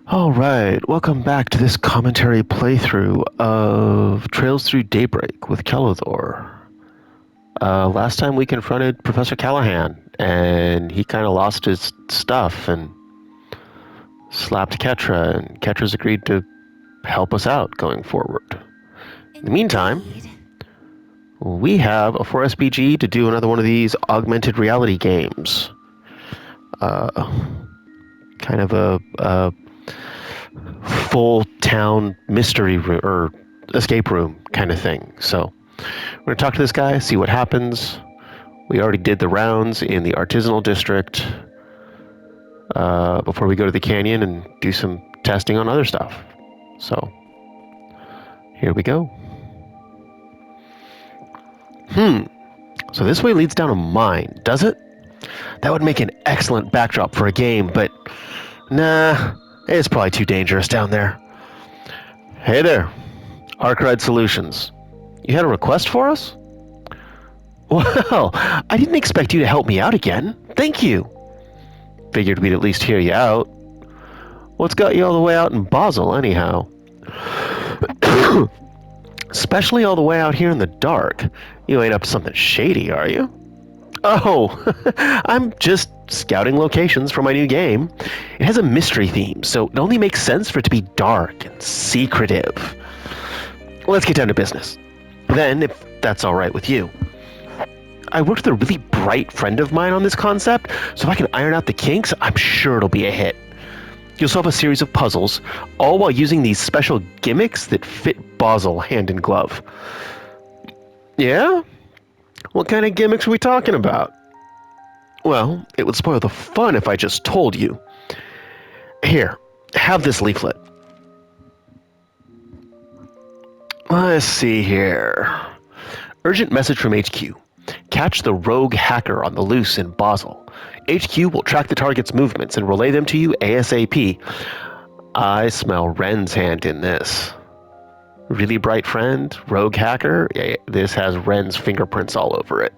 Alright, welcome back to this commentary playthrough of Trails Through Daybreak with Kelithor. Last time we confronted Professor Callahan, and he kind of lost his stuff and slapped Ketra, and Ketra's agreed to help us out going forward. In the meantime, we have a 4SBG to do another one of these augmented reality games. Kind of a full town mystery room, or escape room kind of thing. So we're going to talk to this guy, see what happens. We already did the rounds in the artisanal district before we go to the canyon and do some testing on other stuff. So here we go. So this way leads down a mine, does it? That would make an excellent backdrop for a game, but nah, it's probably too dangerous down there. Hey there, Arkride Solutions. You had a request for us? Well, I didn't expect you to help me out again. Thank you. Figured we'd at least hear you out. What's got you all the way out in Basel, anyhow? Especially all the way out here in the dark. You ain't up to something shady, are you? Oh, I'm just scouting locations for my new game. It has a mystery theme, so it only makes sense for it to be dark and secretive. Let's get down to business. Then, if that's all right with you. I worked with a really bright friend of mine on this concept, so if I can iron out the kinks, I'm sure it'll be a hit. You'll solve a series of puzzles, all while using these special gimmicks that fit Basel hand in glove. Yeah? What kind of gimmicks are we talking about? Well, it would spoil the fun if I just told you. Here, have this leaflet. Let's see here. Urgent message from HQ. Catch the rogue hacker on the loose in Basel. HQ will track the target's movements and relay them to you ASAP. I smell Ren's hand in this. Really bright friend, rogue hacker. Yeah, this has Ren's fingerprints all over it.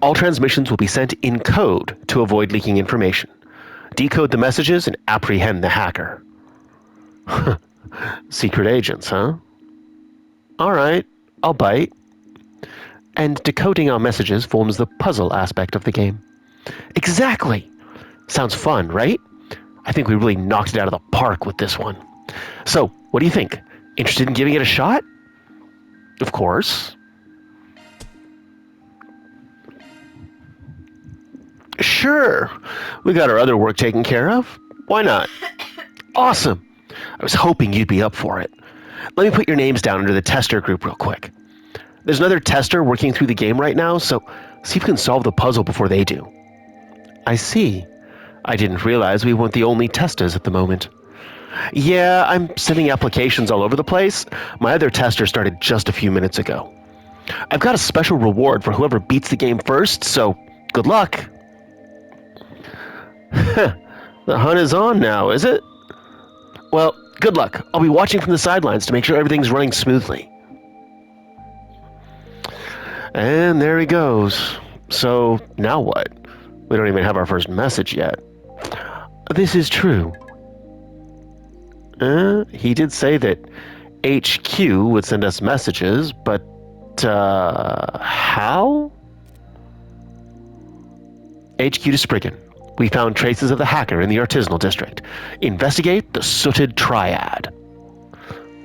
All transmissions will be sent in code to avoid leaking information. Decode the messages and apprehend the hacker. Secret agents, huh? Alright, I'll bite. And decoding our messages forms the puzzle aspect of the game. Exactly! Sounds fun, right? I think we really knocked it out of the park with this one. So, what do you think? Interested in giving it a shot? Of course. Sure. We got our other work taken care of. Why not? Awesome. I was hoping you'd be up for it. Let me put your names down under the tester group real quick. There's another tester working through the game right now, so see if you can solve the puzzle before they do. I see. I didn't realize we weren't the only testers at the moment. Yeah, I'm sending applications all over the place. My other tester started just a few minutes ago. I've got a special reward for whoever beats the game first, so good luck. The hunt is on now, is it? Well, good luck. I'll be watching from the sidelines to make sure everything's running smoothly. And there he goes. So, now what? We don't even have our first message yet. This is true. He did say that HQ would send us messages, but, how? HQ to Spriggan. We found traces of the hacker in the artisanal district. Investigate the Sooted Triad.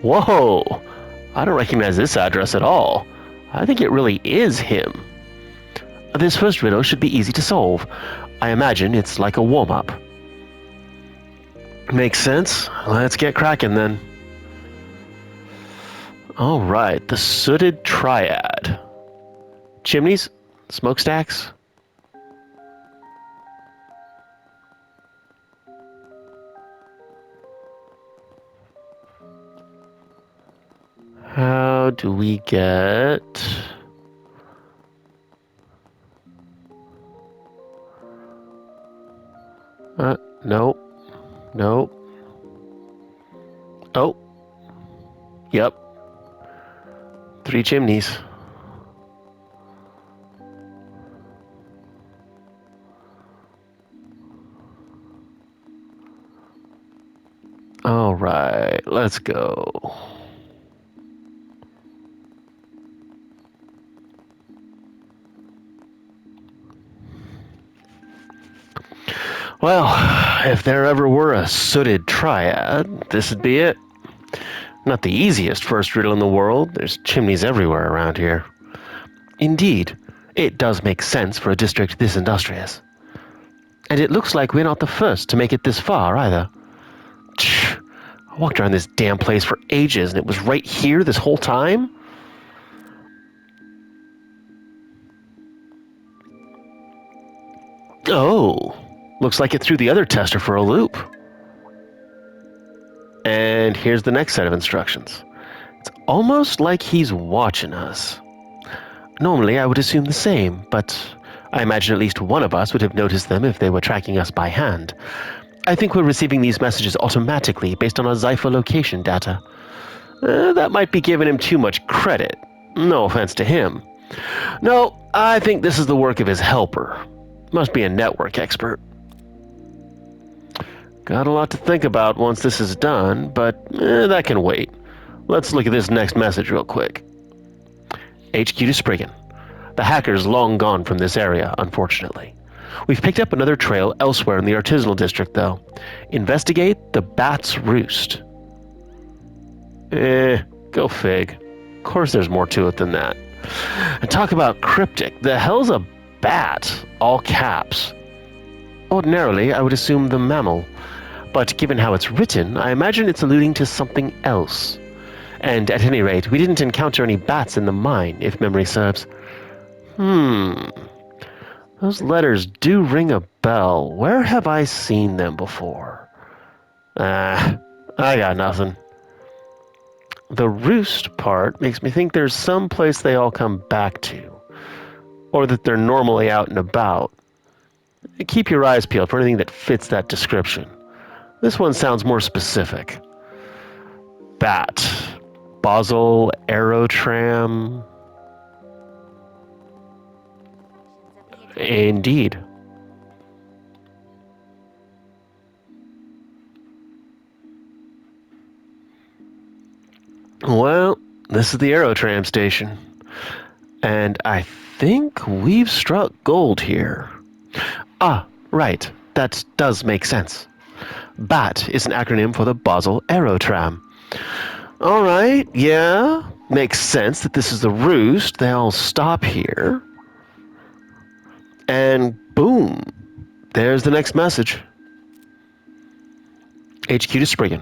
Whoa! I don't recognize this address at all. I think it really is him. This first riddle should be easy to solve. I imagine it's like a warm-up. Makes sense. Let's get cracking then. Alright, the Sooted Triad. Chimneys? Smokestacks? How do we get... Nope. Nope. Oh. Yep. 3 chimneys. All right, let's go. Well, if there ever were a sooted triad, this would be it. Not the easiest first riddle in the world. There's chimneys everywhere around here. Indeed, it does make sense for a district this industrious. And it looks like we're not the first to make it this far, either. I walked around this damn place for ages, and it was right here this whole time? Oh, looks like it threw the other tester for a loop. And here's the next set of instructions. It's almost like he's watching us. Normally, I would assume the same, but I imagine at least one of us would have noticed them if they were tracking us by hand. I think we're receiving these messages automatically based on our Zypher location data. That might be giving him too much credit. No offense to him. No, I think this is the work of his helper. Must be a network expert. Got a lot to think about once this is done, but that can wait. Let's look at this next message real quick. HQ to Spriggan. The hacker's long gone from this area, unfortunately. We've picked up another trail elsewhere in the artisanal district, though. Investigate the Bat's Roost. Go fig. Of course there's more to it than that. And talk about cryptic. The hell's a bat? All caps. Ordinarily, I would assume the mammal. But given how it's written, I imagine it's alluding to something else. And at any rate, we didn't encounter any bats in the mine, if memory serves. Those letters do ring a bell. Where have I seen them before? I got nothing. The roost part makes me think there's some place they all come back to. Or that they're normally out and about. Keep your eyes peeled for anything that fits that description. This one sounds more specific. Bat. Basel Aerotram. Indeed. Well, this is the Aerotram station. And I think we've struck gold here. Ah, right. That does make sense. BAT is an acronym for the Basel Aerotram. All right, yeah. Makes sense that this is the roost. They all stop here. And boom, there's the next message. HQ to Spriggan.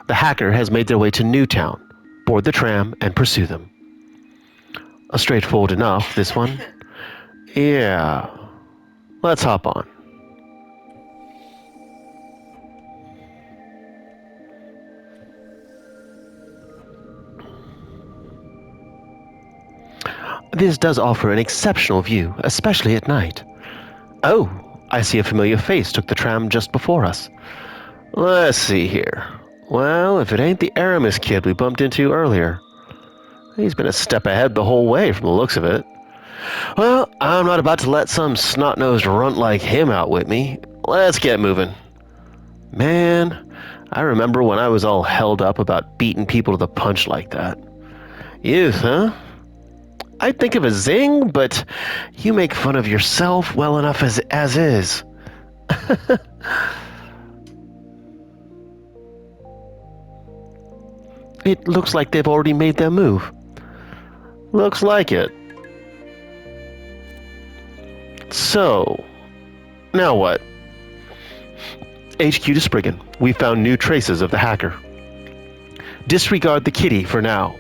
The hacker has made their way to Newtown. Board the tram and pursue them. Straightforward enough, this one. Yeah. Let's hop on. This does offer an exceptional view, especially at night. Oh, I see a familiar face took the tram just before us. Let's see here. Well, if it ain't the Aramis kid we bumped into earlier. He's been a step ahead the whole way from the looks of it. Well, I'm not about to let some snot-nosed runt like him outwit me. Let's get moving. Man, I remember when I was all held up about beating people to the punch like that. Youth, huh? I'd think of a zing, but you make fun of yourself well enough as is. It looks like they've already made their move. Looks like it. So, now what? HQ to Spriggan. We found new traces of the hacker. Disregard the kitty for now.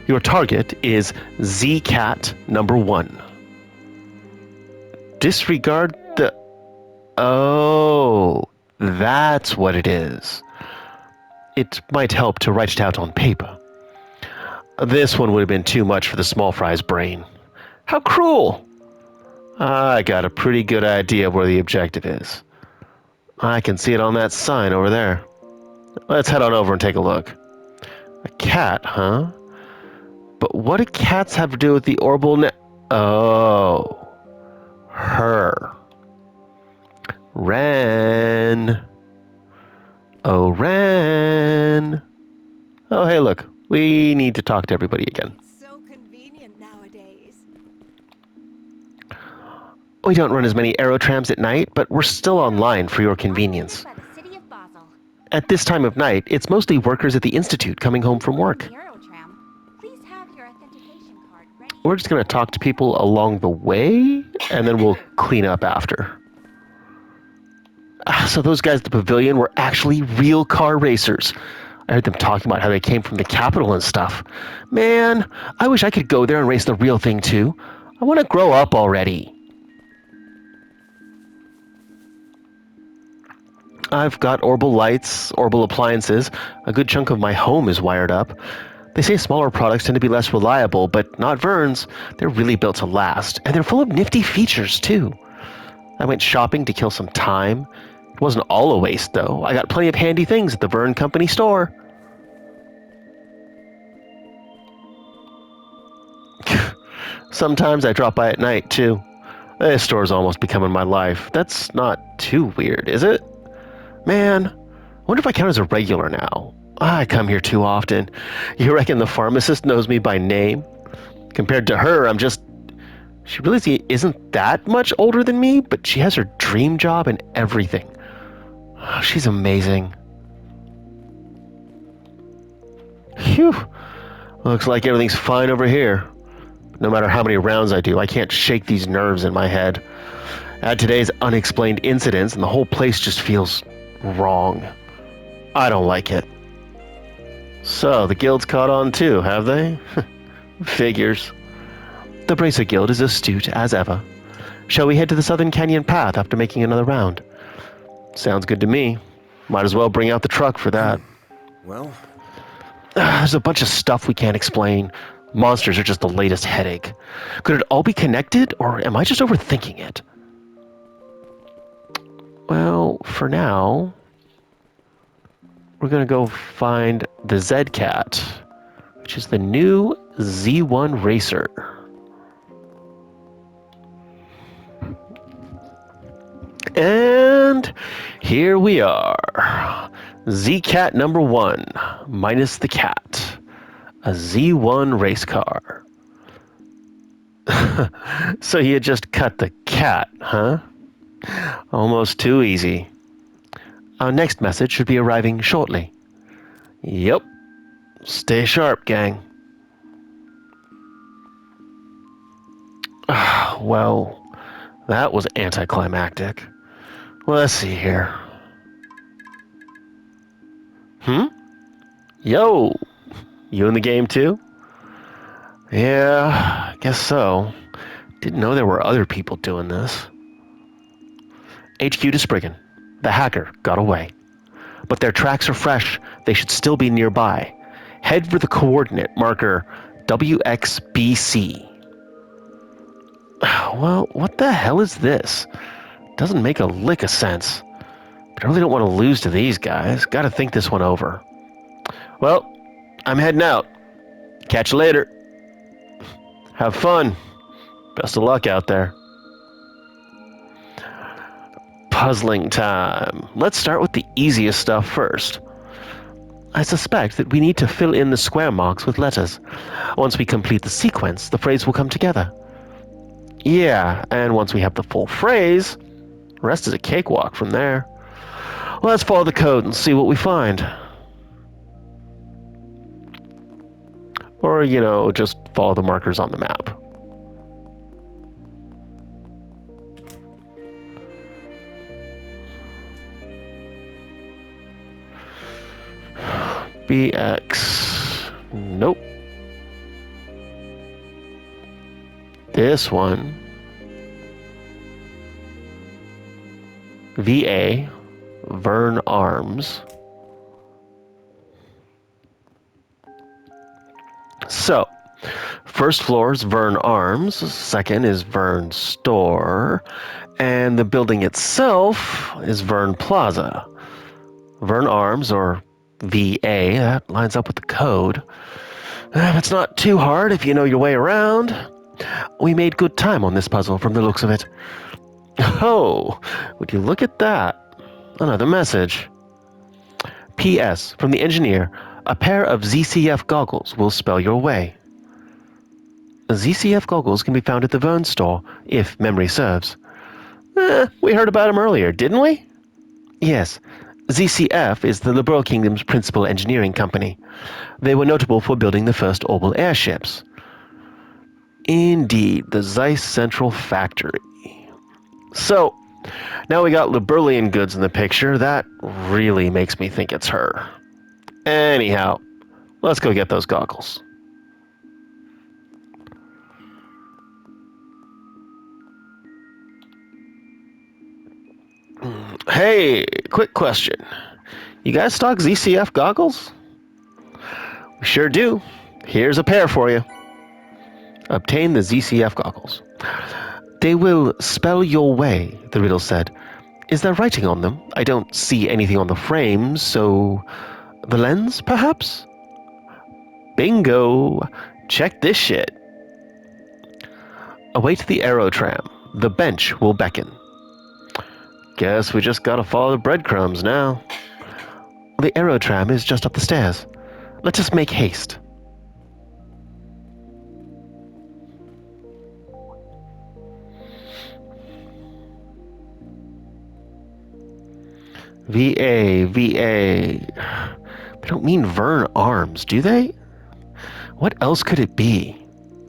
Your target is ZCat number 1. Disregard the... Oh, that's what it is. It might help to write it out on paper. This one would have been too much for the small fry's brain. How cruel! I got a pretty good idea of where the objective is. I can see it on that sign over there. Let's head on over and take a look. A cat, huh? But what do cats have to do with the orbital net? Oh. Her. Ren. Oh, Ren. Oh, hey, look. We need to talk to everybody again. It's so convenient nowadays. We don't run as many aerotrams at night, but we're still online for your convenience. By the city of Basel. At this time of night, it's mostly workers at the Institute coming home from work. The Aerotram. Please have your authentication card ready. We're just going to talk to people along the way, and then we'll clean up after. So those guys at the pavilion were actually real car racers. I heard them talking about how they came from the capital and stuff. Man, I wish I could go there and race the real thing too. I want to grow up already. I've got Orbital lights, Orbital appliances. A good chunk of my home is wired up. They say smaller products tend to be less reliable, but not Vern's. They're really built to last, and they're full of nifty features too. I went shopping to kill some time. It wasn't all a waste, though. I got plenty of handy things at the Vern Company store. Sometimes I drop by at night, too. This store's almost becoming my life. That's not too weird, is it? Man, I wonder if I count as a regular now. I come here too often. You reckon the pharmacist knows me by name? Compared to her, I'm just... She really isn't that much older than me, but she has her dream job and everything. Oh, she's amazing. Phew. Looks like everything's fine over here. No matter how many rounds I do, I can't shake these nerves in my head. Add today's unexplained incidents, and the whole place just feels wrong. I don't like it. So, the guild's caught on too, have they? Figures. The Bracer Guild is astute as ever. Shall we head to the Southern Canyon Path after making another round? Sounds good to me. Might as well bring out the truck for that. Well, There's a bunch of stuff we can't explain. Monsters are just the latest headache. Could it all be connected, or am I just overthinking it? Well, for now, we're going to go find the Zed-Cat, which is the new Z1 Racer. And here we are. Z-Cat number 1, minus the cat. A Z1 race car. So you just cut the cat, huh? Almost too easy. Our next message should be arriving shortly. Yep. Stay sharp, gang. Well, that was anticlimactic. Well, let's see here. Yo! You in the game too? Yeah, I guess so. Didn't know there were other people doing this. HQ to Spriggan. The hacker got away. But their tracks are fresh. They should still be nearby. Head for the coordinate marker WXBC. Well, what the hell is this? Doesn't make a lick of sense. But I really don't want to lose to these guys. Gotta think this one over. Well, I'm heading out. Catch you later. Have fun. Best of luck out there. Puzzling time. Let's start with the easiest stuff first. I suspect that we need to fill in the square marks with letters. Once we complete the sequence, the phrase will come together. Yeah, and once we have the full phrase, the rest is a cakewalk from there. Well, let's follow the code and see what we find. Or, just follow the markers on the map. BX. Nope. This one. VA. Vern Arms. So, first floor is Vern Arms, second is Vern Store, and the building itself is Vern Plaza. Vern Arms, or VA, that lines up with the code. It's not too hard if you know your way around. We made good time on this puzzle from the looks of it. Oh, would you look at that? Another message. P.S. From the engineer, a pair of ZCF goggles will spell your way. ZCF goggles can be found at the Vern store, if memory serves. We heard about them earlier, didn't we? Yes. ZCF is the Liberal Kingdom's principal engineering company. They were notable for building the first orbital airships. Indeed, the Zeiss Central Factory. So, now we got Liberalian goods in the picture. That really makes me think it's her. Anyhow, let's go get those goggles. Hey, quick question. You guys stock ZCF goggles? We sure do. Here's a pair for you. Obtain the ZCF goggles. They will spell your way, the riddle said. Is there writing on them? I don't see anything on the frames, so... The lens, perhaps? Bingo! Check this shit. Await the aerotram. The bench will beckon. Guess we just gotta follow the breadcrumbs now. The aerotram is just up the stairs. Let us make haste. VA. They don't mean Vern Arms, do they? What else could it be?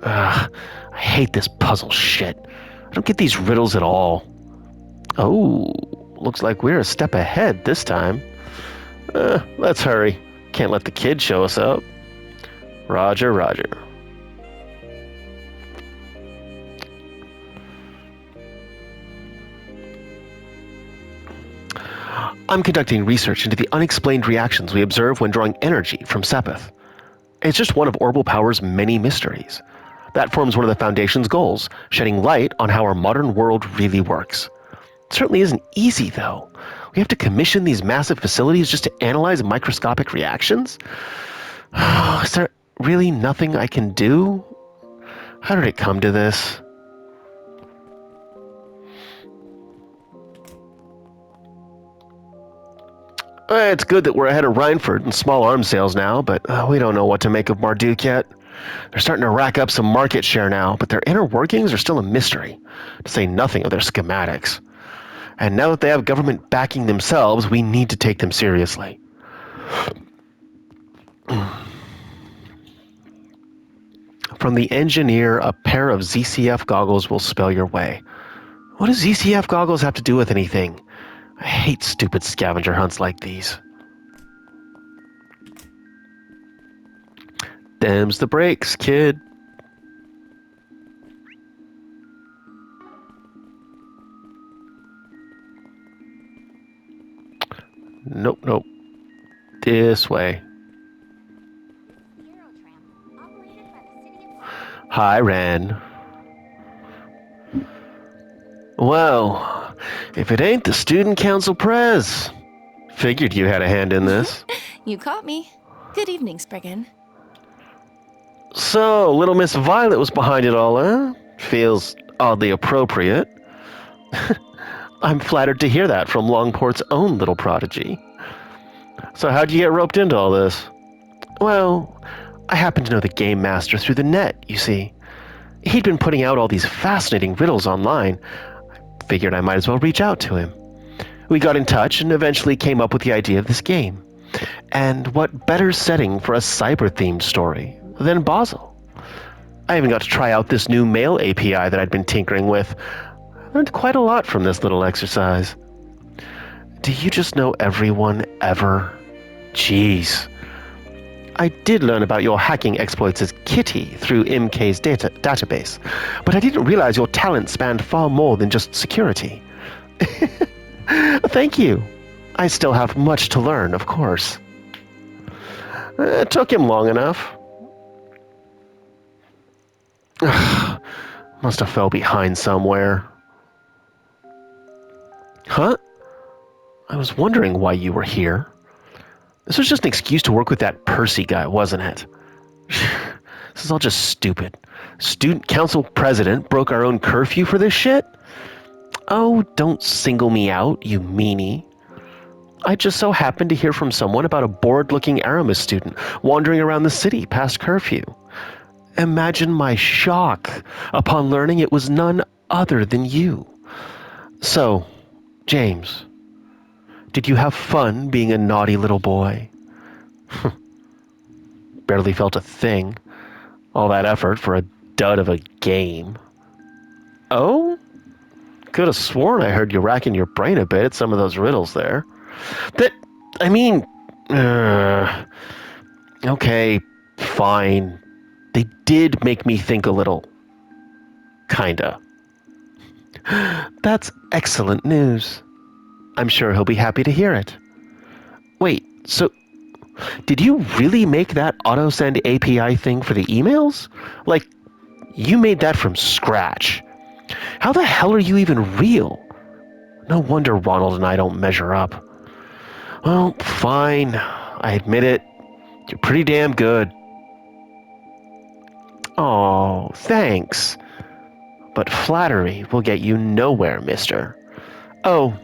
I hate this puzzle shit. I don't get these riddles at all. Oh, looks like we're a step ahead this time. Let's hurry. Can't let the kid show us up. Roger, roger. I'm conducting research into the unexplained reactions we observe when drawing energy from Sepith. It's just one of Orbital Power's many mysteries. That forms one of the Foundation's goals, shedding light on how our modern world really works. It certainly isn't easy, though. We have to commission these massive facilities just to analyze microscopic reactions? Is there really nothing I can do? How did it come to this? It's good that we're ahead of Rhineford in small arms sales now, but we don't know what to make of Marduk yet. They're starting to rack up some market share now, but their inner workings are still a mystery, to say nothing of their schematics. And now that they have government backing themselves, we need to take them seriously. From the engineer, a pair of ZCF goggles will spell your way. What does ZCF goggles have to do with anything? I hate stupid scavenger hunts like these. Them's the brakes, kid. Nope. This way. Hi, Ran. Well, if it ain't the Student Council Prez. Figured you had a hand in this. You caught me. Good evening, Spriggan. So, little Miss Violet was behind it all, huh? Feels oddly appropriate. I'm flattered to hear that from Longport's own little prodigy. So how'd you get roped into all this? Well, I happen to know the Game Master through the net, you see. He'd been putting out all these fascinating riddles online. I figured I might as well reach out to him. We got in touch and eventually came up with the idea of this game. And what better setting for a cyber-themed story than Basel? I even got to try out this new mail API that I'd been tinkering with. I learned quite a lot from this little exercise. Do you just know everyone ever? Jeez. I did learn about your hacking exploits as Kitty through MK's database, but I didn't realize your talent spanned far more than just security. Thank you. I still have much to learn, of course. It took him long enough. Must have fell behind somewhere. Huh? I was wondering why you were here. This was just an excuse to work with that Percy guy, wasn't it? This is all just stupid. Student council president broke our own curfew for this shit? Oh, don't single me out, you meanie. I just so happened to hear from someone about a bored-looking Aramis student wandering around the city past curfew. Imagine my shock upon learning it was none other than you. So, James, did you have fun being a naughty little boy? Barely felt a thing. All that effort for a dud of a game. Oh? Could have sworn I heard you racking your brain a bit at some of those riddles there. That, I mean, okay, fine. They did make me think a little. Kinda. That's excellent news. I'm sure he'll be happy to hear it. Wait, so did you really make that auto-send API thing for the emails? Like, you made that from scratch. How the hell are you even real? No wonder Ronald and I don't measure up. Well, fine. I admit it. You're pretty damn good. Oh, thanks. But flattery will get you nowhere, mister. Oh,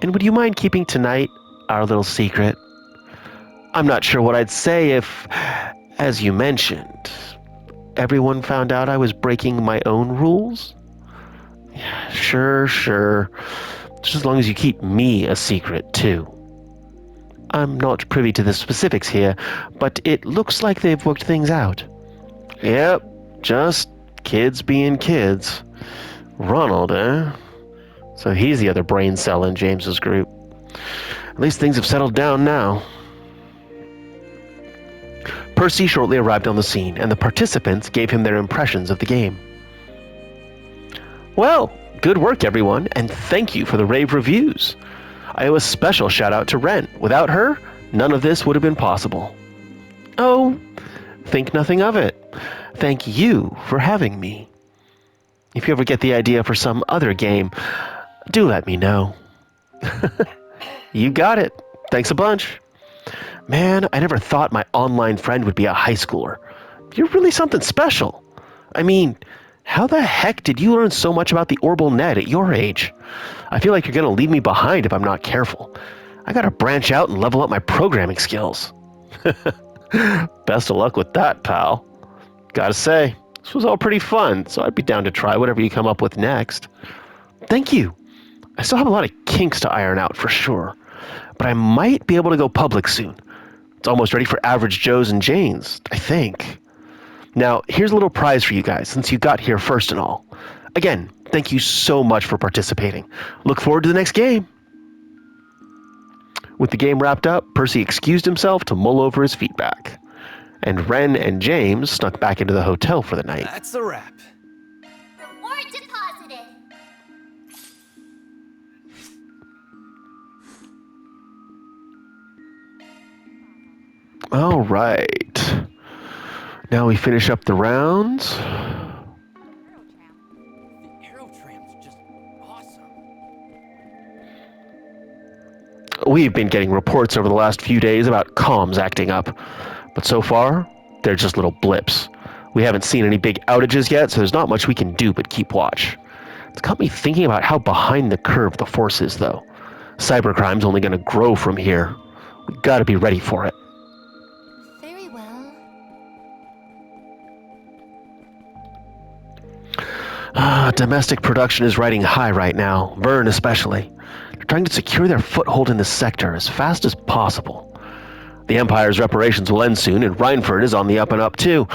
and would you mind keeping tonight our little secret? I'm not sure what I'd say if, as you mentioned, everyone found out I was breaking my own rules. Sure. Just as long as you keep me a secret, too. I'm not privy to the specifics here, but it looks like they've worked things out. Yep, just kids being kids. Ronald, eh? So he's the other brain cell in James's group. At least things have settled down now. Percy shortly arrived on the scene, and the participants gave him their impressions of the game. Well, good work, everyone, and thank you for the rave reviews. I owe a special shout out to Ren. Without her, none of this would have been possible. Oh, think nothing of it. Thank you for having me. If you ever get the idea for some other game, do let me know. You got it. Thanks a bunch. Man, I never thought my online friend would be a high schooler. You're really something special. I mean, how the heck did you learn so much about the Orbital Net at your age? I feel like you're going to leave me behind if I'm not careful. I got to branch out and level up my programming skills. Best of luck with that, pal. Gotta say, this was all pretty fun, so I'd be down to try whatever you come up with next. Thank you. I still have a lot of kinks to iron out for sure, but I might be able to go public soon. It's almost ready for average Joes and Janes, I think. Now, here's a little prize for you guys, since you got here first and all. Again, thank you so much for participating. Look forward to the next game. With the game wrapped up, Percy excused himself to mull over his feedback. And Ren and James snuck back into the hotel for the night. That's a wrap. Reward deposited. All right. Now we finish up the rounds. The Aerotram's just awesome. We've been getting reports over the last few days about comms acting up. But so far, they're just little blips. We haven't seen any big outages yet, so there's not much we can do but keep watch. It's got me thinking about how behind the curve the force is, though. Cybercrime's only going to grow from here. We gotta be ready for it. Very well. Domestic production is riding high right now, Vern especially. They're trying to secure their foothold in the sector as fast as possible. The Empire's reparations will end soon, and Rhineford is on the up and up too.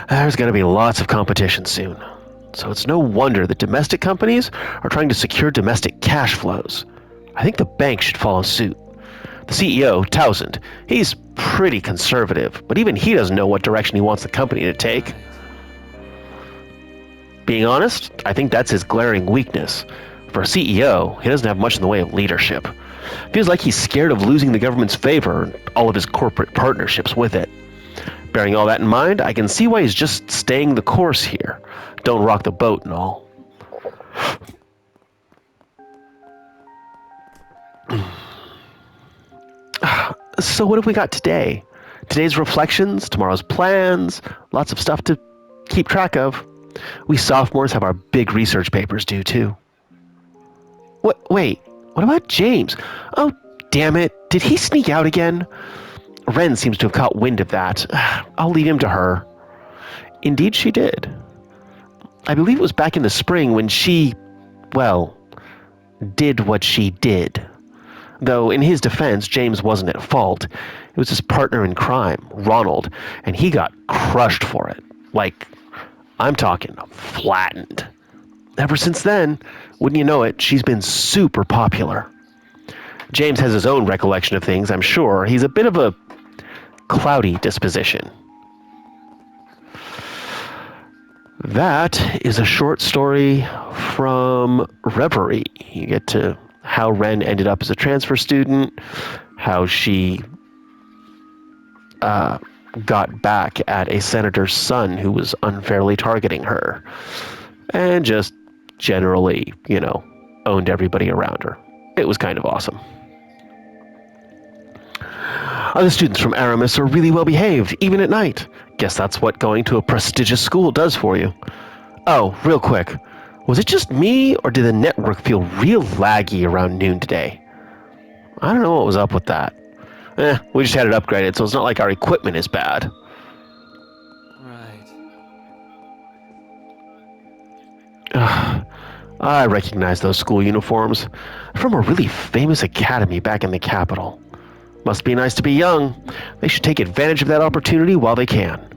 There's going to be lots of competition soon. So it's no wonder that domestic companies are trying to secure domestic cash flows. I think the bank should follow suit. The CEO, Towsend, he's pretty conservative, but even he doesn't know what direction he wants the company to take. Being honest, I think that's his glaring weakness. For a CEO, he doesn't have much in the way of leadership. Feels like he's scared of losing the government's favor and all of his corporate partnerships with it. Bearing all that in mind, I can see why he's just staying the course here. Don't rock the boat and all. So what have we got today? Today's reflections, tomorrow's plans, lots of stuff to keep track of. We sophomores have our big research papers due too. Wait, what about James? Oh, damn it. Did he sneak out again? Ren seems to have caught wind of that. I'll leave him to her. Indeed she did. I believe it was back in the spring when she, well, did what she did. Though, in his defense, James wasn't at fault. It was his partner in crime, Ronald, and he got crushed for it. Like, I'm talking flattened. Ever since then, wouldn't you know it, she's been super popular. James has his own recollection of things, I'm sure. He's a bit of a cloudy disposition. That is a short story from Reverie. You get to how Ren ended up as a transfer student, how she got back at a senator's son who was unfairly targeting her, and just generally, owned everybody around her. It was kind of awesome. Other students from Aramis are really well behaved, even at night. Guess that's what going to a prestigious school does for you. Oh, real quick. Was it just me, or did the network feel real laggy around noon today? I don't know what was up with that. We just had it upgraded, so it's not like our equipment is bad. Right. I recognize those school uniforms. From a really famous academy back in the capital. Must be nice to be young. They should take advantage of that opportunity while they can.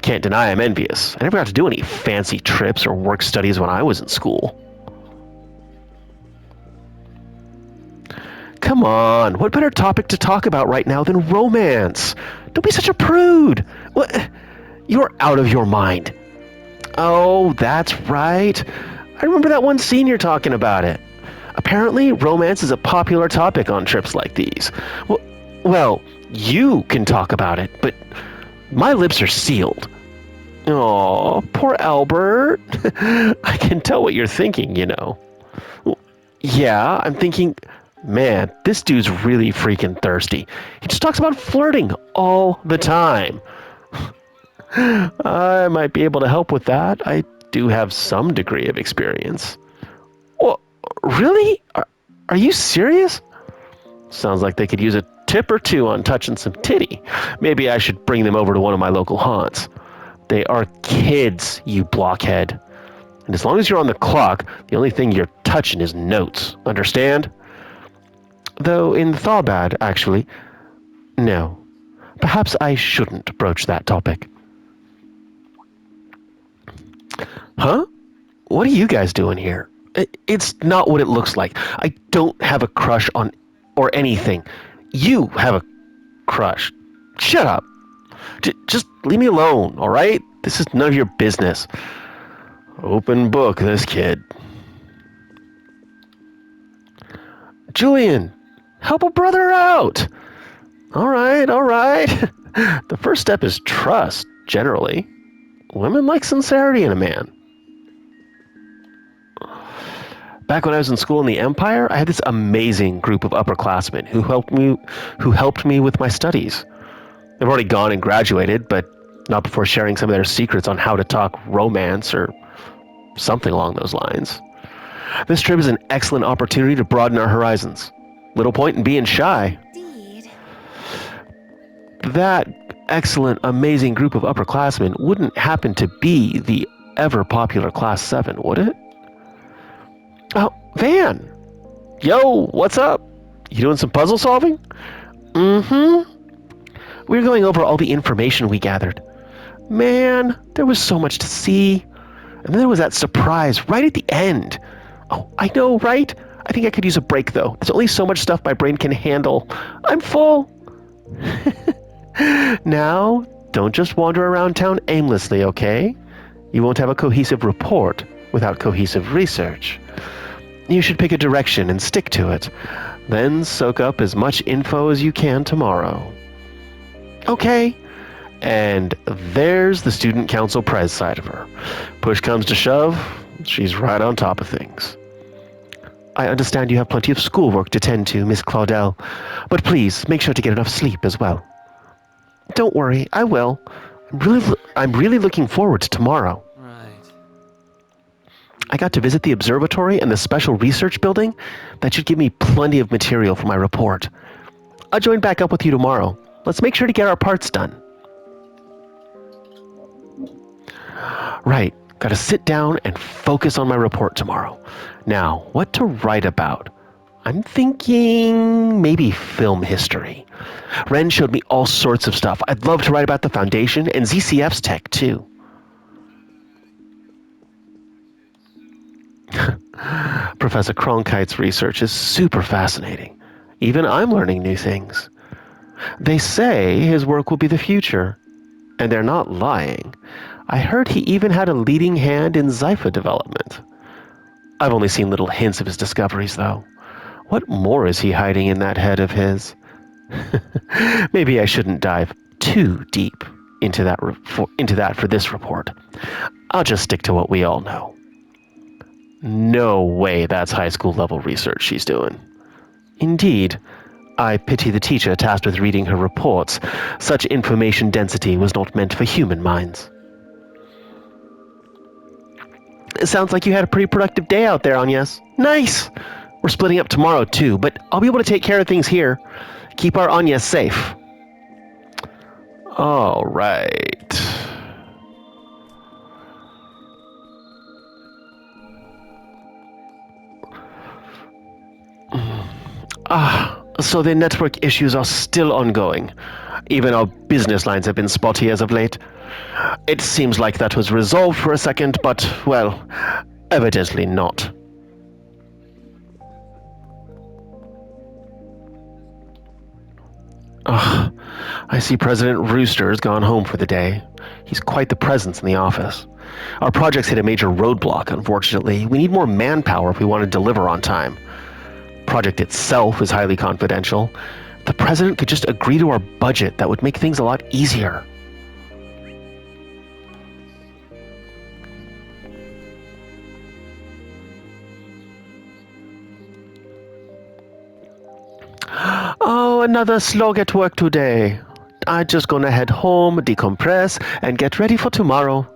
Can't deny I'm envious. I never got to do any fancy trips or work studies when I was in school. Come on, what better topic to talk about right now than romance? Don't be such a prude. What? You're out of your mind. Oh, that's right. I remember that one scene you're talking about it. Apparently, romance is a popular topic on trips like these. Well, you can talk about it, but my lips are sealed. Aw, poor Albert. I can tell what you're thinking, Well, yeah, I'm thinking, man, this dude's really freaking thirsty. He just talks about flirting all the time. I might be able to help with that. I do have some degree of experience. Well, really? Are you serious? Sounds like they could use a tip or two on touching some titty. Maybe I should bring them over to one of my local haunts. They are kids, you blockhead. And as long as you're on the clock, the only thing you're touching is notes. Understand? Though in Thawbad, actually, no. Perhaps I shouldn't broach that topic. Huh? What are you guys doing here? It's not what it looks like. I don't have a crush on or anything. You have a crush. Shut up. Just leave me alone, all right? This is none of your business. Open book, this kid. Julian, help a brother out. All right. The first step is trust, generally. Women like sincerity in a man. Back when I was in school in the Empire, I had this amazing group of upperclassmen who helped me with my studies. They've already gone and graduated, but not before sharing some of their secrets on how to talk romance or something along those lines. This trip is an excellent opportunity to broaden our horizons. Little point in being shy. Indeed. That excellent, amazing group of upperclassmen wouldn't happen to be the ever-popular Class 7, would it? Oh, Van! Yo, what's up? You doing some puzzle solving? Mm-hmm. We were going over all the information we gathered. Man, there was so much to see. And then there was that surprise right at the end. Oh, I know, right? I think I could use a break, though. There's only so much stuff my brain can handle. I'm full. Now, don't just wander around town aimlessly, okay? You won't have a cohesive report without cohesive research. You should pick a direction and stick to it. Then soak up as much info as you can tomorrow. Okay. And there's the student council prez side of her. Push comes to shove, she's right on top of things. I understand you have plenty of schoolwork to tend to, Miss Claudel, but please make sure to get enough sleep as well. Don't worry, I will. I'm really looking forward to tomorrow. Right. I got to visit the observatory and the special research building. That should give me plenty of material for my report. I'll join back up with you tomorrow. Let's make sure to get our parts done. Right, gotta sit down and focus on my report tomorrow. Now, what to write about? I'm thinking maybe film history. Ren showed me all sorts of stuff. I'd love to write about the Foundation and ZCF's tech, too. Professor Cronkite's research is super fascinating. Even I'm learning new things. They say his work will be the future, and they're not lying. I heard he even had a leading hand in Zypha development. I've only seen little hints of his discoveries, though. What more is he hiding in that head of his? Maybe I shouldn't dive too deep into that for this report. I'll just stick to what we all know. No way that's high school level research she's doing. Indeed, I pity the teacher tasked with reading her reports. Such information density was not meant for human minds. It sounds like you had a pretty productive day out there, Agnes. Nice! We're splitting up tomorrow too, but I'll be able to take care of things here. Keep our Agnes safe. All right. So the network issues are still ongoing. Even our business lines have been spotty as of late. It seems like that was resolved for a second, but, well, evidently not. I see President Rooster's gone home for the day. He's quite the presence in the office. Our project's hit a major roadblock, unfortunately. We need more manpower if we want to deliver on time. Project itself is highly confidential. If the president could just agree to our budget, that would make things a lot easier. Oh, another slog at work today. I'm just gonna head home, decompress, and get ready for tomorrow.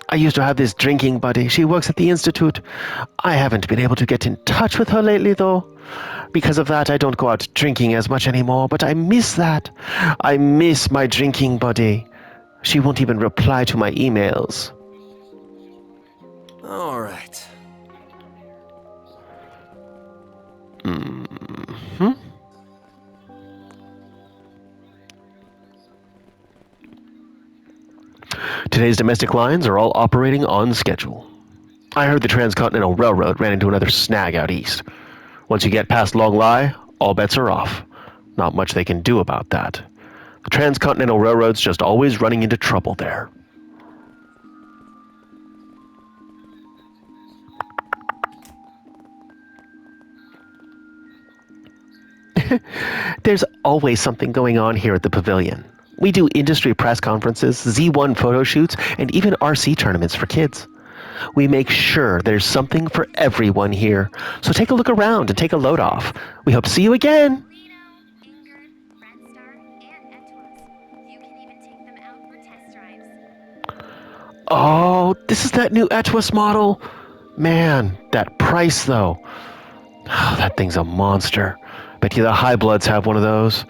I used to have this drinking buddy. She works at the Institute. I haven't been able to get in touch with her lately, though. Because of that, I don't go out drinking as much anymore, but I miss that. I miss my drinking buddy. She won't even reply to my emails. All right. Today's domestic lines are all operating on schedule. I heard the Transcontinental Railroad ran into another snag out east. Once you get past Long Lai, all bets are off. Not much they can do about that. The Transcontinental Railroad's just always running into trouble there. There's always something going on here at the pavilion. We do industry press conferences, Z1 photo shoots, and even RC tournaments for kids. We make sure there's something for everyone here. So take a look around and take a load off. We hope to see you again. Oh, this is that new Etwas model. Man, that price though. Oh, that thing's a monster. Bet you the High Bloods have one of those.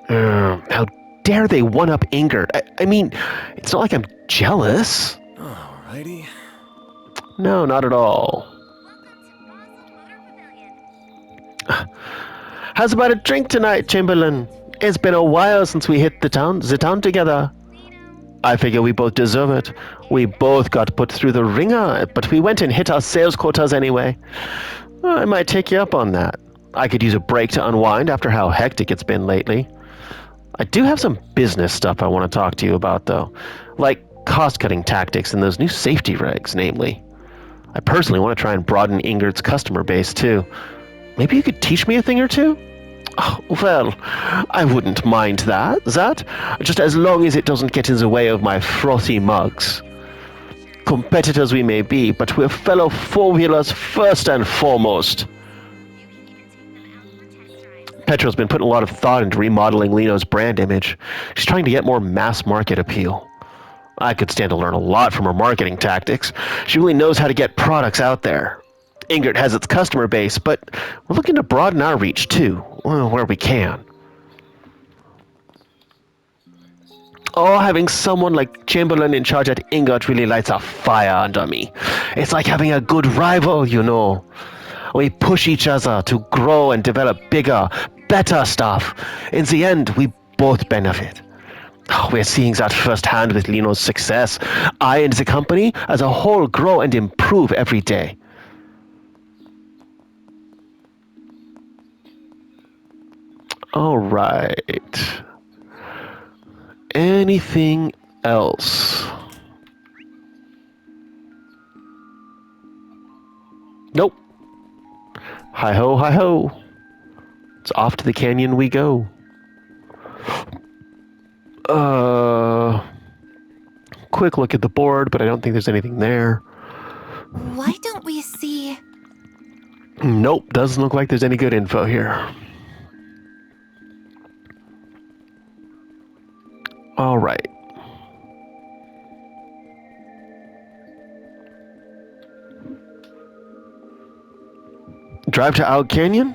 How dare they one-up Ingrid? I mean, it's not like I'm jealous. Alrighty. No, not at all. How's about a drink tonight, Chamberlain? It's been a while since we hit the town together. I figure we both deserve it. We both got put through the ringer, but we went and hit our sales quotas anyway. I might take you up on that. I could use a break to unwind after how hectic it's been lately. I do have some business stuff I want to talk to you about, though. Like cost-cutting tactics and those new safety regs, namely. I personally want to try and broaden Ingrid's customer base, too. Maybe you could teach me a thing or two? Oh, well, I wouldn't mind that, just as long as it doesn't get in the way of my frothy mugs. Competitors we may be, but we're fellow four-wheelers first and foremost. Petra's been putting a lot of thought into remodeling Lino's brand image. She's trying to get more mass market appeal. I could stand to learn a lot from her marketing tactics. She really knows how to get products out there. Ingrid has its customer base, but we're looking to broaden our reach too, well, where we can. Oh, having someone like Chamberlain in charge at Ingot really lights a fire under me. It's like having a good rival, you know. We push each other to grow and develop bigger, better stuff. In the end, we both benefit. Oh, we're seeing that firsthand with Lino's success. I and the company as a whole grow and improve every day. All right. Anything else? Nope. Hi ho, hi ho. It's off to the canyon we go. Quick look at the board, but I don't think there's anything there. Why don't we see... Nope, doesn't look like there's any good info here. All right. Drive to Owl Canyon?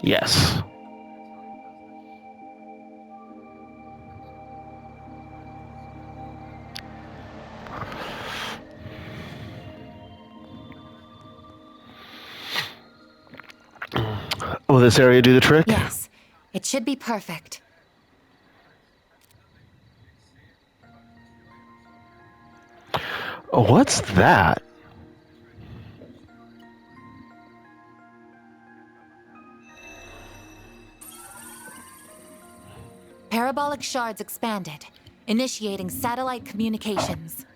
Yes. Will this area do the trick? Yes, it should be perfect. What's that? Parabolic shards expanded, initiating satellite communications.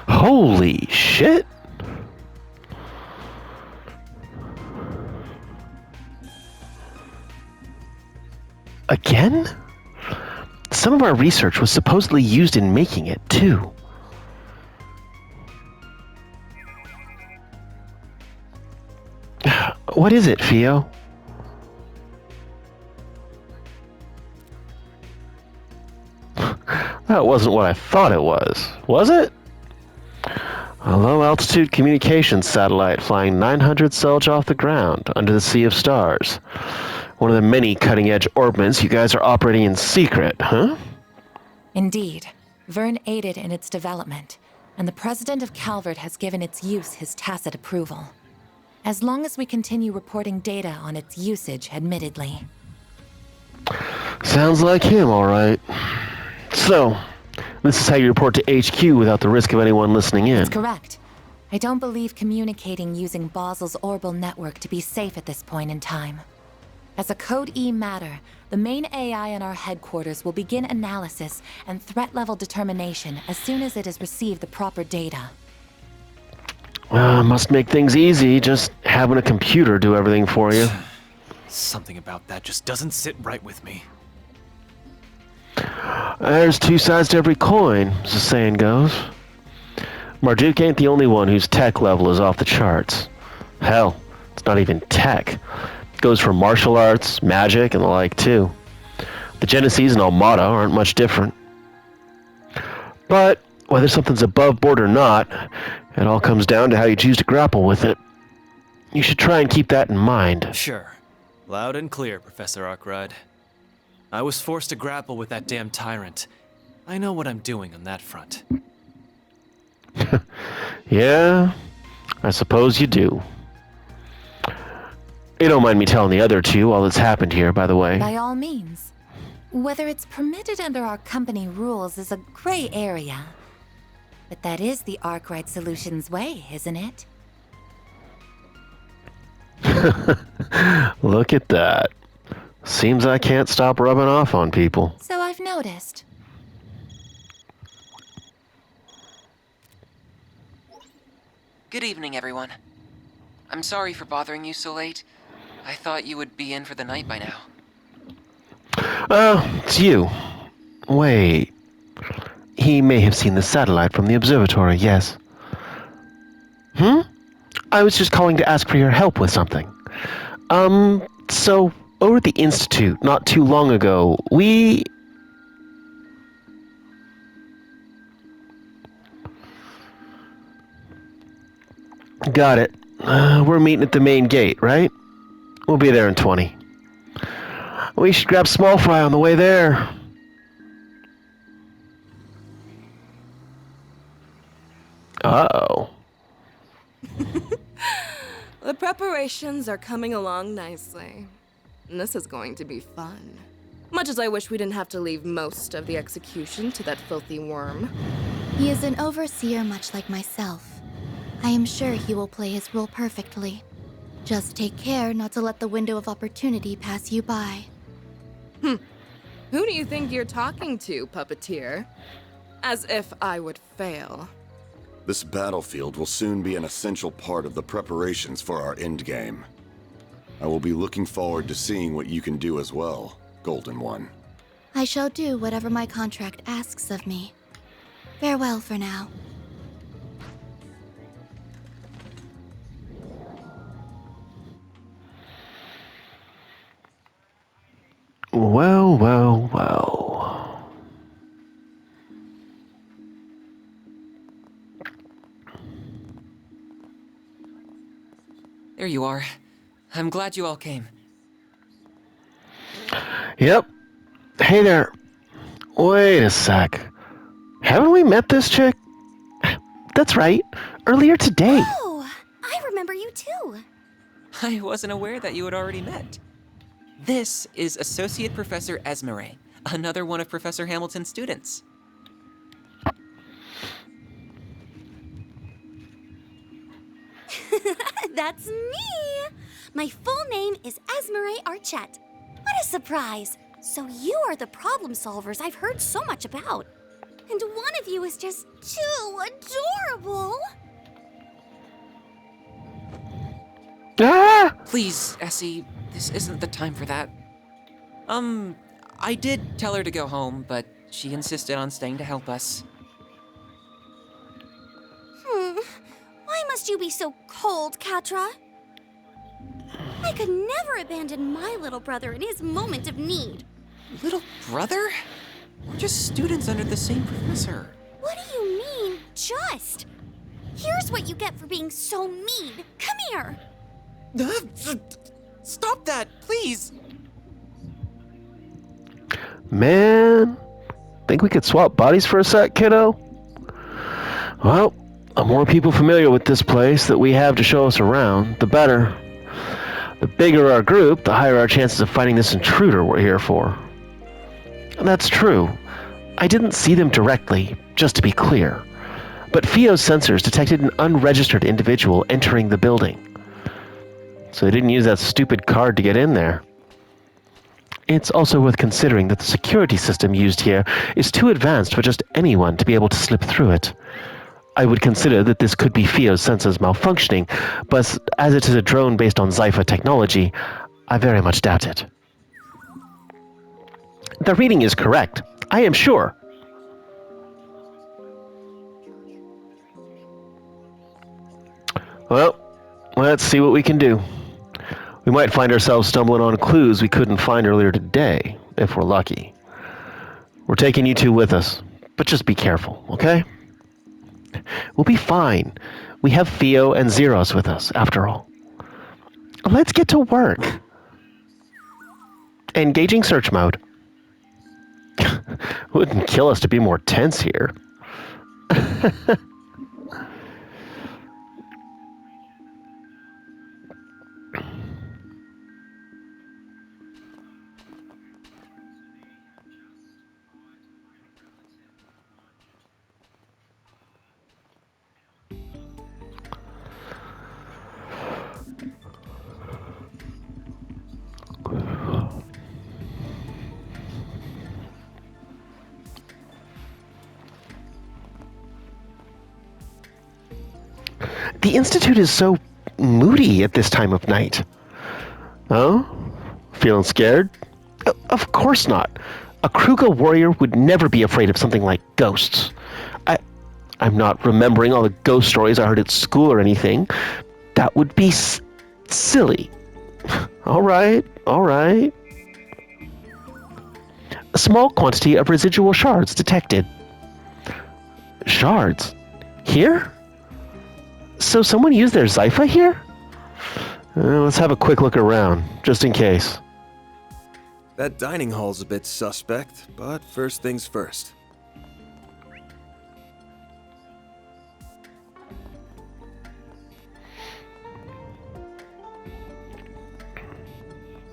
Holy shit! Again? Some of our research was supposedly used in making it, too. What is it, Theo? That wasn't what I thought it was it? A low-altitude communications satellite flying 900 Selj off the ground under the Sea of Stars. One of the many cutting-edge orbments you guys are operating in secret, huh? Indeed. Vern aided in its development, and the president of Calvert has given its use his tacit approval. As long as we continue reporting data on its usage, admittedly. Sounds like him, all right. So, this is how you report to HQ without the risk of anyone listening in. That's correct. I don't believe communicating using Basel's Orbal network to be safe at this point in time. As a Code E matter, the main AI in our headquarters will begin analysis and threat level determination as soon as it has received the proper data. Must make things easy, just having a computer do everything for you. Something about that just doesn't sit right with me. There's two sides to every coin, as the saying goes. Marduk ain't the only one whose tech level is off the charts. Hell, it's not even tech. It goes for martial arts, magic, and the like, too. The Genesees and Armada aren't much different. But whether something's above board or not, it all comes down to how you choose to grapple with it. You should try and keep that in mind. Sure. Loud and clear, Professor Arkwright. I was forced to grapple with that damn tyrant. I know what I'm doing on that front. Yeah, I suppose you do. You don't mind me telling the other two all that's happened here, by the way. By all means. Whether it's permitted under our company rules is a gray area. But that is the Arkwright Solutions way, isn't it? Look at that. Seems I can't stop rubbing off on people. So I've noticed. Good evening, everyone. I'm sorry for bothering you so late. I thought you would be in for the night by now. It's you. Wait. He may have seen the satellite from the observatory, yes. I was just calling to ask for your help with something. So, over at the Institute not too long ago, we... Got it. We're meeting at the main gate, right? We'll be there in 20. We should grab small fry on the way there. Uh-oh. The preparations are coming along nicely. And this is going to be fun. Much as I wish we didn't have to leave most of the execution to that filthy worm. He is an overseer much like myself. I am sure he will play his role perfectly. Just take care not to let the window of opportunity pass you by. Who do you think you're talking to, puppeteer? As if I would fail. This battlefield will soon be an essential part of the preparations for our endgame. I will be looking forward to seeing what you can do as well, Golden One. I shall do whatever my contract asks of me. Farewell for now. Well, well, well. There you are. I'm glad you all came. Yep. Hey there. Wait a sec. Haven't we met this chick? That's right. Earlier today. Oh, I remember you too. I wasn't aware that you had already met. This is Associate Professor Esmeralda, another one of Professor Hamilton's students. That's me! My full name is Esmeralda Archette. What a surprise! So you are the problem solvers I've heard so much about. And one of you is just too adorable! Ah! Please, Essie, this isn't the time for that. I did tell her to go home, but she insisted on staying to help us. Why must you be so cold, Katra? I could never abandon my little brother in his moment of need. Little brother? We're just students under the same professor. What do you mean, just? Here's what you get for being so mean. Come here. Stop that, please! Man, think we could swap bodies for a sec, kiddo? Well, the more people familiar with this place that we have to show us around, the better. The bigger our group, the higher our chances of finding this intruder we're here for. And that's true. I didn't see them directly, just to be clear. But Fio's sensors detected an unregistered individual entering the building. So they didn't use that stupid card to get in there. It's also worth considering that the security system used here is too advanced for just anyone to be able to slip through it. I would consider that this could be Fio's sensors malfunctioning, but as it is a drone based on Zypher technology, I very much doubt it. The reading is correct, I am sure. Well, let's see what we can do. We might find ourselves stumbling on clues we couldn't find earlier today, if we're lucky. We're taking you two with us, but just be careful, okay? We'll be fine. We have Fio and Zeros with us, after all. Let's get to work. Engaging search mode. Wouldn't kill us to be more tense here. The Institute is so moody at this time of night. Oh? Feeling scared? Of course not. A Kruga warrior would never be afraid of something like ghosts. I'm not remembering all the ghost stories I heard at school or anything. That would be silly. All right. Alright. A small quantity of residual shards detected. Shards? Here? So someone used their Zypha here? Let's have a quick look around, just in case. That dining hall's a bit suspect, but first things first.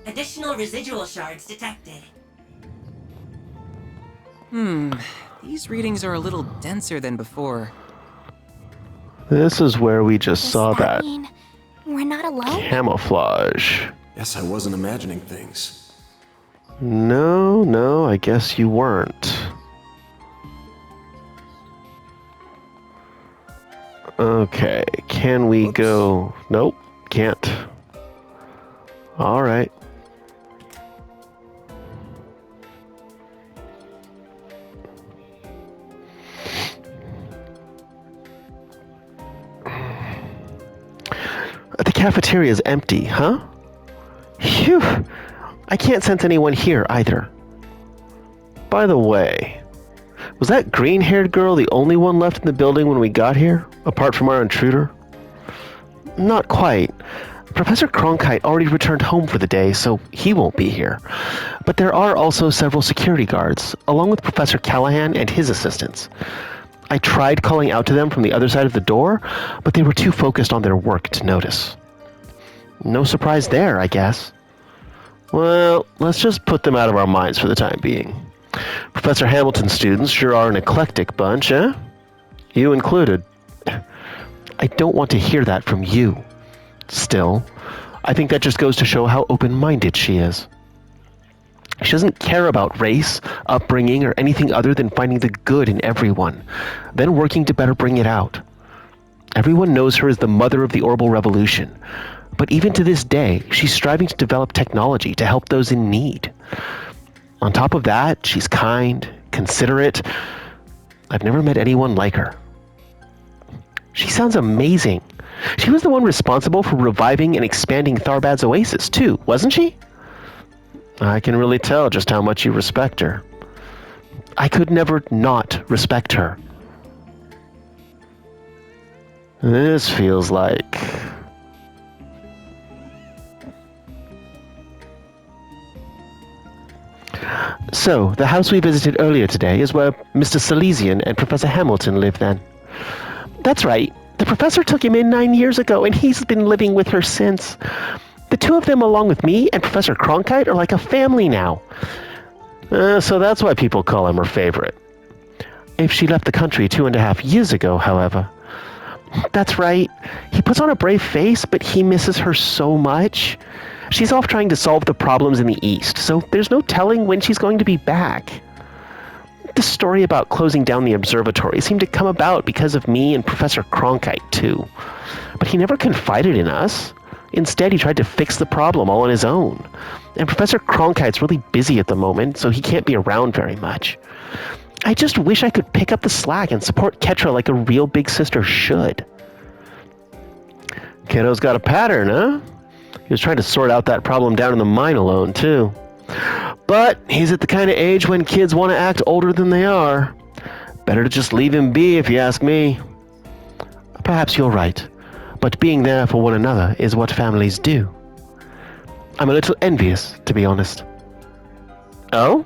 Additional residual shards detected. These readings are a little denser than before. This is where we just Does saw that that mean we're not alone? camouflage. Guess I wasn't imagining things. No, I guess you weren't. Okay, can we Oops. go? Nope, can't. Alright. The cafeteria is empty, huh? Phew! I can't sense anyone here either. By the way, was that green-haired girl the only one left in the building when we got here, apart from our intruder? Not quite. Professor Cronkite already returned home for the day, so he won't be here. But there are also several security guards, along with Professor Callahan and his assistants. I tried calling out to them from the other side of the door, but they were too focused on their work to notice. No surprise there, I guess. Well, let's just put them out of our minds for the time being. Professor Hamilton's students sure are an eclectic bunch, eh? You included. I don't want to hear that from you. Still, I think that just goes to show how open-minded she is. She doesn't care about race, upbringing, or anything other than finding the good in everyone, then working to better bring it out. Everyone knows her as the mother of the Orbital Revolution, but even to this day, she's striving to develop technology to help those in need. On top of that, she's kind, considerate. I've never met anyone like her. She sounds amazing. She was the one responsible for reviving and expanding Tharbad's Oasis, too, wasn't she? I can really tell just how much you respect her. I could never not respect her. This feels like... So, the house we visited earlier today is where Mr. Silesian and Professor Hamilton live then. That's right. The professor took him in 9 years ago, and he's been living with her since. The two of them, along with me and Professor Cronkite, are like a family now. So that's why people call him her favorite. If she left the country 2.5 years ago, however. That's right. He puts on a brave face, but he misses her so much. She's off trying to solve the problems in the East, so there's no telling when she's going to be back. The story about closing down the observatory seemed to come about because of me and Professor Cronkite, too. But he never confided in us. Instead, he tried to fix the problem all on his own. And Professor Cronkite's really busy at the moment, so he can't be around very much. I just wish I could pick up the slack and support Ketra like a real big sister should. Kiddo's got a pattern, huh? He was trying to sort out that problem down in the mine alone, too. But he's at the kind of age when kids want to act older than they are. Better to just leave him be, if you ask me. Perhaps you're right, but being there for one another is what families do. I'm a little envious, to be honest. Oh?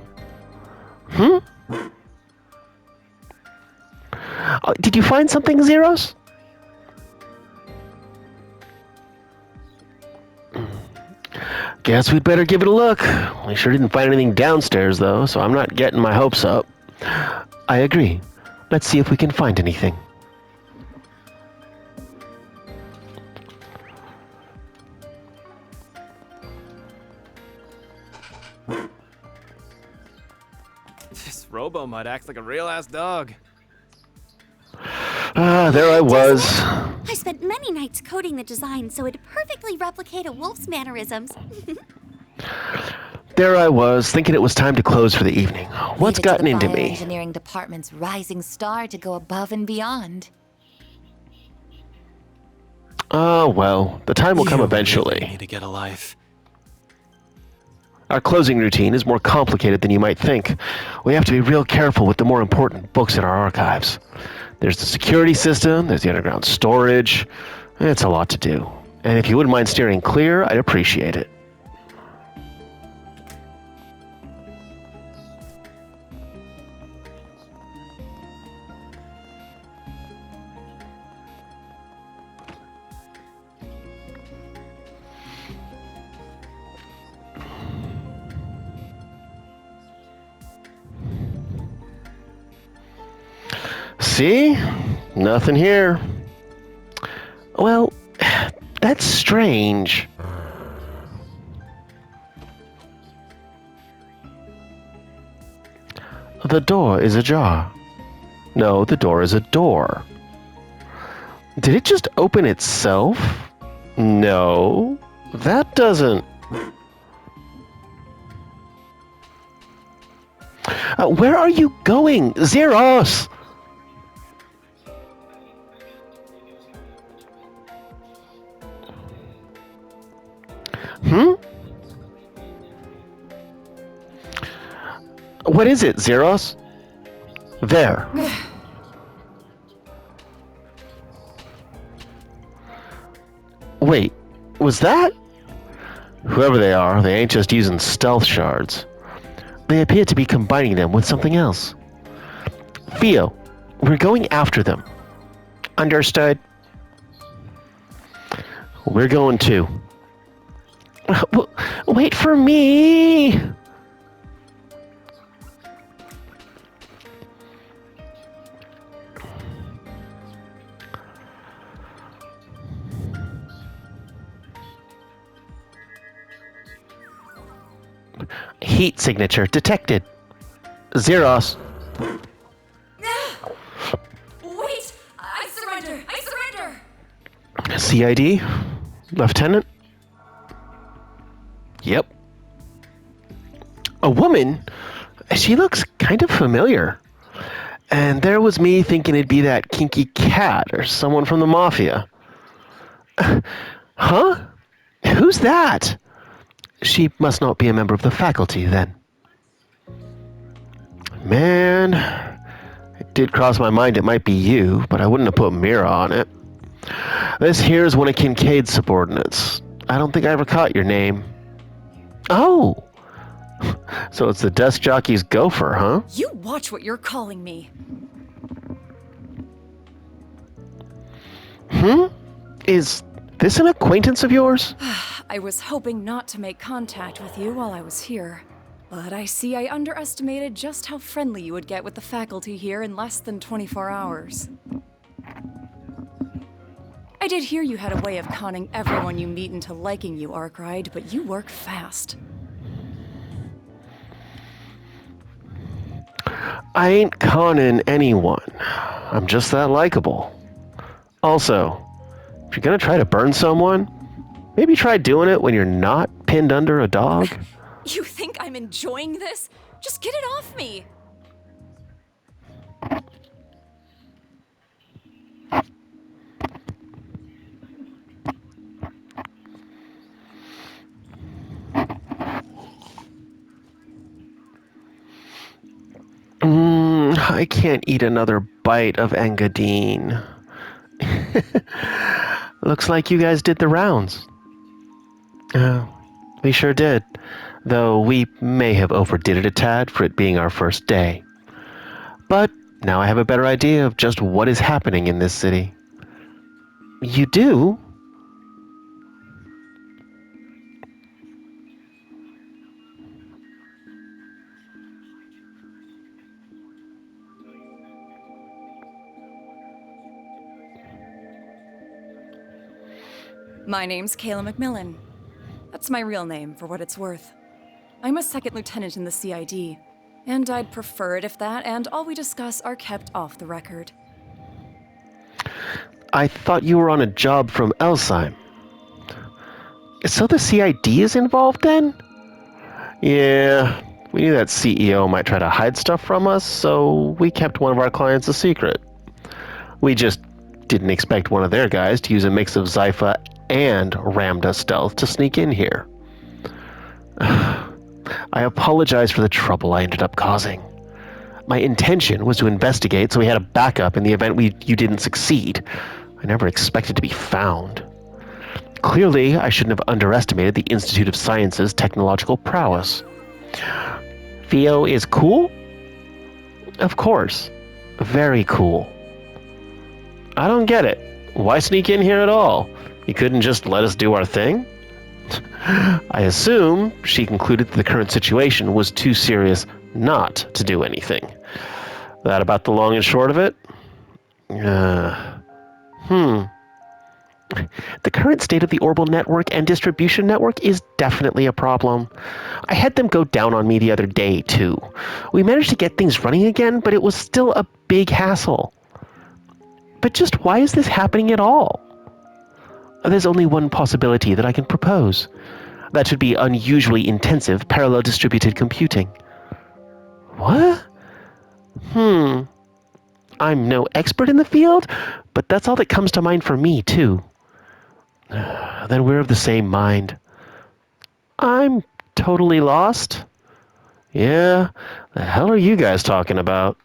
Did you find something, Zeros? Guess we'd better give it a look. We sure didn't find anything downstairs, though, so I'm not getting my hopes up. I agree. Let's see if we can find anything. This robo-mud acts like a real-ass dog. There I was. I spent many nights coding the design so it'd perfectly replicate a wolf's mannerisms. There I was, thinking it was time to close for the evening. What's Leave it gotten to into the me? bioengineering department's rising star to go above and beyond. Oh, well, the time will come You eventually. really need to get a life. Our closing routine is more complicated than you might think. We have to be real careful with the more important books in our archives. There's the security system, there's the underground storage. It's a lot to do. And if you wouldn't mind steering clear, I'd appreciate it. See? Nothing here. Well, that's strange. The door is ajar. No, the door is a door. Did it just open itself? No, that doesn't... where are you going? Zeros! What is it, Zeros? There. Wait, was that? Whoever they are, they ain't just using stealth shards. They appear to be combining them with something else. Theo, we're going after them. Understood. We're going too. Wait for me! Heat signature detected. Zeros. Wait! I surrender! I surrender! CID? Lieutenant? Yep. A woman? She looks kind of familiar. And there was me thinking it'd be that kinky cat or someone from the Mafia. Huh? Who's that? She must not be a member of the faculty, then. Man, it did cross my mind it might be you, but I wouldn't have put Mira on it. This here's one of Kincaid's subordinates. I don't think I ever caught your name. Oh! So it's the desk jockey's gopher, huh? You watch what you're calling me. Is this an acquaintance of yours? I was hoping not to make contact with you while I was here. But I see I underestimated just how friendly you would get with the faculty here in less than 24 hours. I did hear you had a way of conning everyone you meet into liking you, Arkwright, but you work fast. I ain't conning anyone. I'm just that likable. Also, if you're gonna try to burn someone, maybe try doing it when you're not pinned under a dog. You think I'm enjoying this? Just get it off me! I can't eat another bite of Engadine. Looks like you guys did the rounds. We sure did. Though we may have overdid it a tad for it being our first day. But now I have a better idea of just what is happening in this city. You do? My name's Kayla McMillan. That's my real name, for what it's worth. I'm a second lieutenant in the CID, and I'd prefer it if that and all we discuss are kept off the record. I thought you were on a job from Elsheim. So the CID is involved then? Yeah, we knew that CEO might try to hide stuff from us, so we kept one of our clients a secret. We just didn't expect one of their guys to use a mix of Zypha and Ramda stealth to sneak in here. I apologize for the trouble I ended up causing. My intention was to investigate so we had a backup in the event you didn't succeed. I never expected to be found. Clearly, I shouldn't have underestimated the Institute of Science's technological prowess. Theo is cool? Of course. Very cool. I don't get it. Why sneak in here at all? You couldn't just let us do our thing? I assume she concluded that the current situation was too serious not to do anything. That about the long and short of it? The current state of the orbital network and distribution network is definitely a problem. I had them go down on me the other day, too. We managed to get things running again, but it was still a big hassle. But just why is this happening at all? There's only one possibility that I can propose. That should be unusually intensive parallel distributed computing. What? I'm no expert in the field, but that's all that comes to mind for me, too. Then we're of the same mind. I'm totally lost? Yeah, the hell are you guys talking about?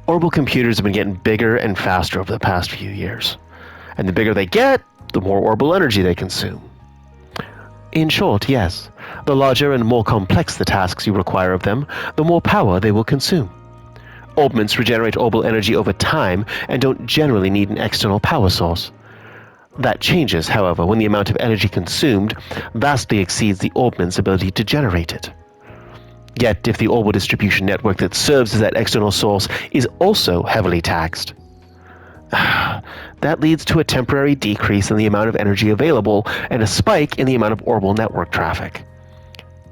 Orbital computers have been getting bigger and faster over the past few years. And the bigger they get, the more orbital energy they consume. In short, yes, the larger and more complex the tasks you require of them, the more power they will consume. Augments regenerate orbital energy over time and don't generally need an external power source. That changes, however, when the amount of energy consumed vastly exceeds the augment's ability to generate it. Yet, if the orbital distribution network that serves as that external source is also heavily taxed, that leads to a temporary decrease in the amount of energy available and a spike in the amount of orbital network traffic.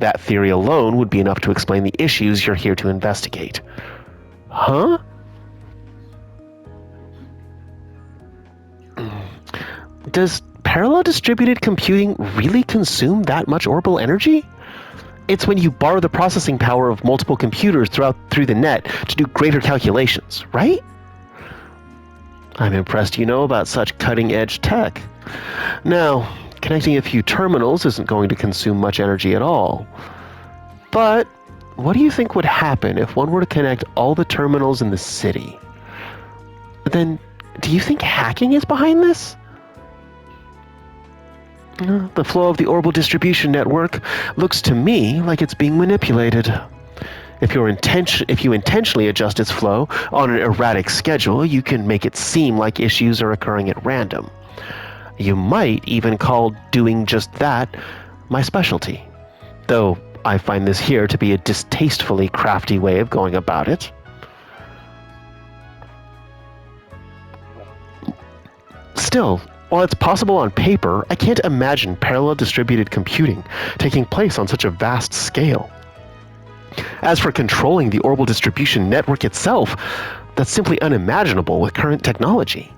That theory alone would be enough to explain the issues you're here to investigate. Huh? Does parallel distributed computing really consume that much orbital energy? It's when you borrow the processing power of multiple computers through the net to do greater calculations, right? I'm impressed you know about such cutting-edge tech. Now, connecting a few terminals isn't going to consume much energy at all. But what do you think would happen if one were to connect all the terminals in the city? Then, do you think hacking is behind this? The flow of the orbital distribution network looks to me like it's being manipulated. If you intentionally adjust its flow on an erratic schedule, you can make it seem like issues are occurring at random. You might even call doing just that my specialty, though I find this here to be a distastefully crafty way of going about it. Still, while it's possible on paper, I can't imagine parallel distributed computing taking place on such a vast scale. As for controlling the orbital distribution network itself, that's simply unimaginable with current technology.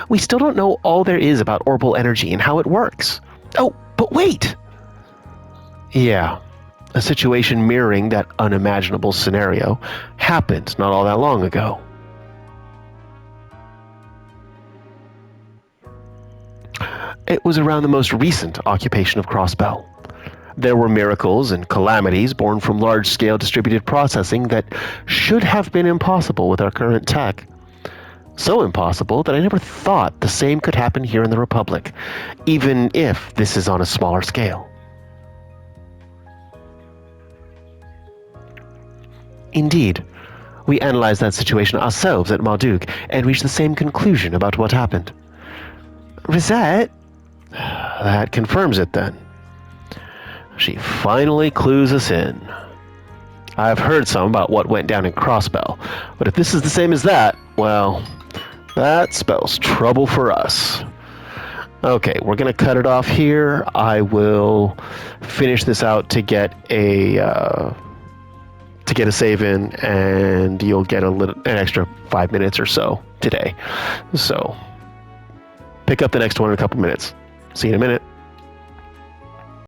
We still don't know all there is about orbital energy and how it works. Oh, but wait! Yeah, a situation mirroring that unimaginable scenario happened not all that long ago. It was around the most recent occupation of Crossbell. There were miracles and calamities born from large-scale distributed processing that should have been impossible with our current tech. So impossible that I never thought the same could happen here in the Republic, even if this is on a smaller scale. Indeed, we analyzed that situation ourselves at Marduk and reached the same conclusion about what happened. Rosette? That confirms it then. She finally clues us in. I've heard some about what went down in Crossbell, but if this is the same as that, well, that spells trouble for us. Okay, we're gonna cut it off here. I will finish this out to get a save in, and you'll get an extra 5 minutes or so today. So, pick up the next one in a couple minutes. See you in a minute.